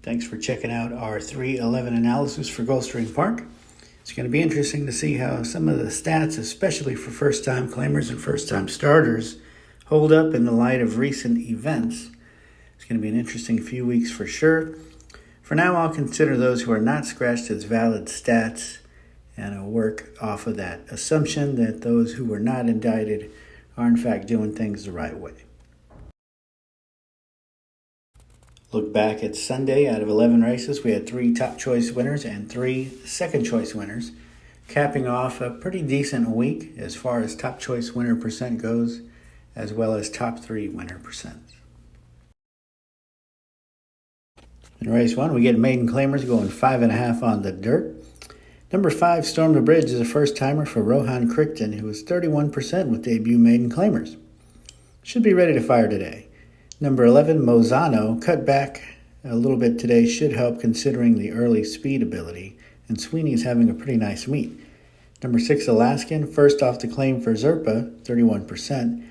Thanks for checking out our 3:11 analysis for Gulfstream Park. It's going to be interesting to see how some of the stats, especially for first-time claimers and first-time starters, hold up in the light of recent events. It's going to be an interesting few weeks for sure. For now, I'll consider those who are not scratched as valid stats, and I'll work off of that assumption that those who were not indicted are in fact doing things the right way. Look back at Sunday. Out of 11 races, we had 3 top choice winners and 3 second choice winners, capping off a pretty decent week as far as top choice winner percent goes, as well as top 3 winner percent. In race 1, we get maiden claimers going 5.5 on the dirt. Number 5, Storm the Bridge, is a first-timer for Rohan Crichton, who was 31% with debut maiden claimers. Should be ready to fire today. Number 11, Mozano, cut back a little bit today, should help considering the early speed ability, and Sweeney's having a pretty nice meet. Number 6, Alaskan, first off the claim for Zerpa, 31%,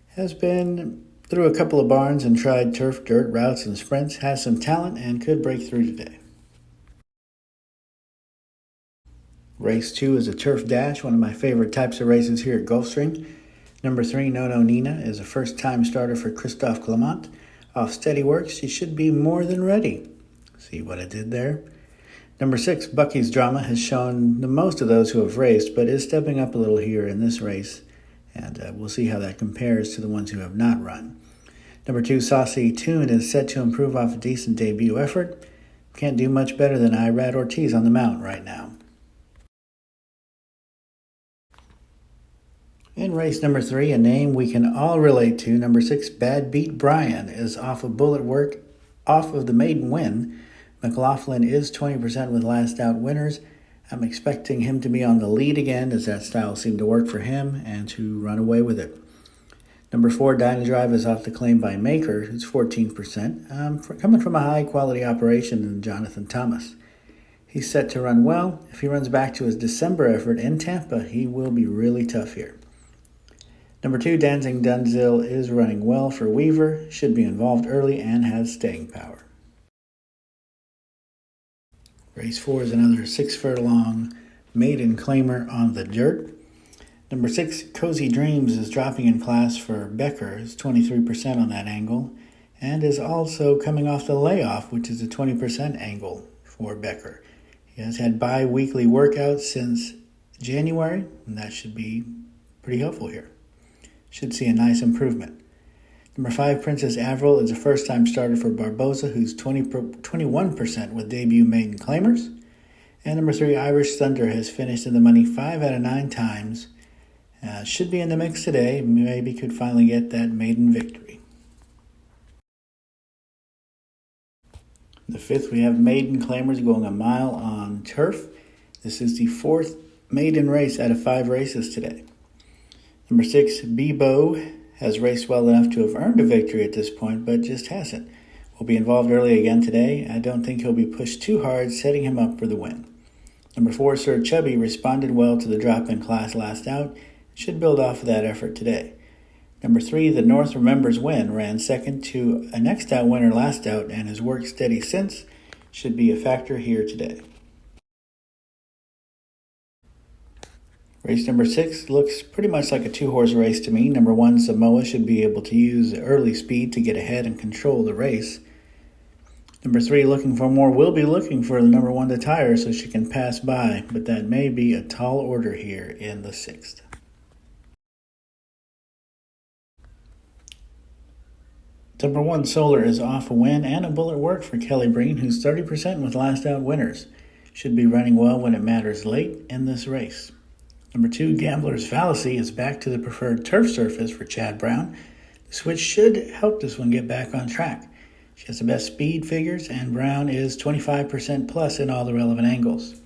has been through a couple of barns and tried turf, dirt, routes, and sprints, has some talent, and could break through today. Race 2 is a turf dash, one of my favorite types of races here at Gulfstream. Number 3, Nono Nina, is a first-time starter for Christophe Clement. Off steady work, she should be more than ready. See what I did there? Number 6, Bucky's Drama, has shown the most of those who have raced, but is stepping up a little here in this race, and we'll see how that compares to the ones who have not run. Number 2, Saucy Tune, is set to improve off a decent debut effort. Can't do much better than Irad Ortiz on the mount right now. In race number 3, a name we can all relate to, number 6, Bad Beat Brian, is off of bullet work off of the maiden win. McLaughlin is 20% with last out winners. I'm expecting him to be on the lead again, as that style seemed to work for him, and to run away with it. Number 4, Dynadrive, is off the claim by Maker, who's 14%, coming from a high-quality operation in Jonathan Thomas. He's set to run well. If he runs back to his December effort in Tampa, he will be really tough here. Number 2, Dancing Dunzil, is running well for Weaver, should be involved early, and has staying power. Race 4 is another 6-furlong maiden claimer on the dirt. Number 6, Cozy Dreams, is dropping in class for Becker, is 23% on that angle, and is also coming off the layoff, which is a 20% angle for Becker. He has had bi-weekly workouts since January, and that should be pretty helpful here. Should see a nice improvement. Number 5, Princess Avril, is a first-time starter for Barboza, who's 21% with debut maiden claimers. And number 3, Irish Thunder, has finished in the money 5 out of 9 times. Should be in the mix today. Maybe could finally get that maiden victory. The 5th, we have maiden claimers going a mile on turf. This is the 4th maiden race out of 5 races today. Number 6, Bebo, has raced well enough to have earned a victory at this point, but just hasn't. Will be involved early again today. I don't think he'll be pushed too hard, setting him up for the win. Number 4, Sir Chubby, responded well to the drop-in class last out. Should build off of that effort today. Number 3, The North Remembers Win, ran second to a next out winner last out and has worked steady since. Should be a factor here today. Race number 6 looks pretty much like a 2-horse race to me. Number 1, Samoa, should be able to use early speed to get ahead and control the race. Number 3, Looking for More, will be looking for the number 1 to tire so she can pass by, but that may be a tall order here in the 6th. Number 1, Solar, is off a win and a bullet work for Kelly Breen, who's 30% with last out winners. Should be running well when it matters late in this race. Number 2, Gambler's Fallacy, is back to the preferred turf surface for Chad Brown. The switch should help this one get back on track. She has the best speed figures, and Brown is 25% plus in all the relevant angles.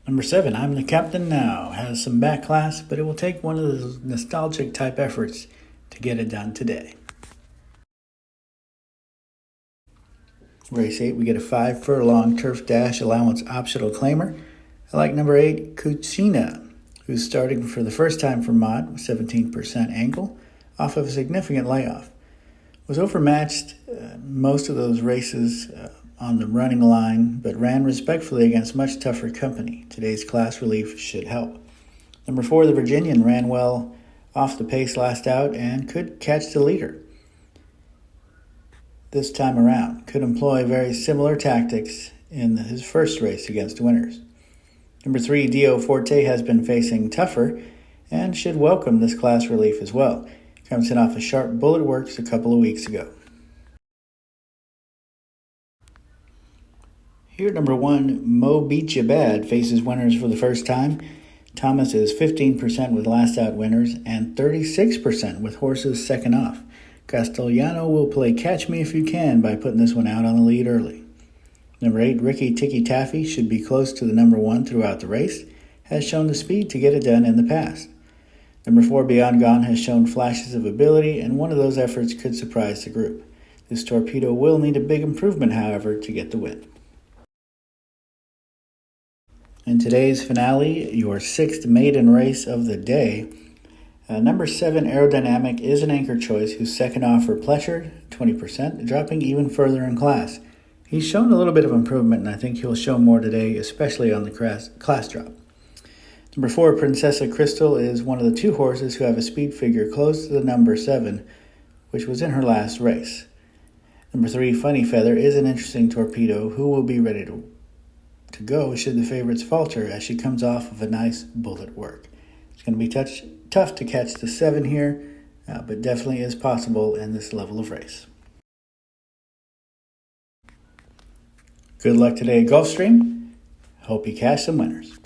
Number 7, I'm the Captain Now, has some back class, but it will take one of those nostalgic type efforts to get it done today. Race 8, we get a 5-furlong turf dash allowance optional claimer. I like number 8, Kuchina, who's starting for the first time for Mott with 17% angle, off of a significant layoff. Was overmatched most of those races on the running line, but ran respectfully against much tougher company. Today's class relief should help. Number 4, the Virginian ran well off the pace last out and could catch the leader. This time around, could employ very similar tactics in his first race against winners. Number 3, Dio Forte has been facing tougher and should welcome this class relief as well. Comes in off a sharp bullet works a couple of weeks ago. Here, number 1, Mo Beat Ya Bad faces winners for the first time. Thomas is 15% with last out winners and 36% with horses second off. Castellano will play Catch Me If You Can by putting this one out on the lead early. Number 8, Ricky Ticky Taffy should be close to the number 1 throughout the race, has shown the speed to get it done in the past. Number 4, Beyond Gone has shown flashes of ability, and one of those efforts could surprise the group. This Torpedo will need a big improvement, however, to get the win. In today's finale, your 6th maiden race of the day, number 7, Aerodynamic, is an anchor choice who's second off for Pletcher, 20%, dropping even further in class. He's shown a little bit of improvement, and I think he'll show more today, especially on the class drop. Number 4, Princessa Crystal, is one of the 2 horses who have a speed figure close to the number 7, which was in her last race. Number 3, Funny Feather, is an interesting Torpedo who will be ready to go should the favorites falter as she comes off of a nice bullet work. It's going to be tough to catch the 7 here, but definitely is possible in this level of race. Good luck today at Gulfstream. Hope you catch some winners.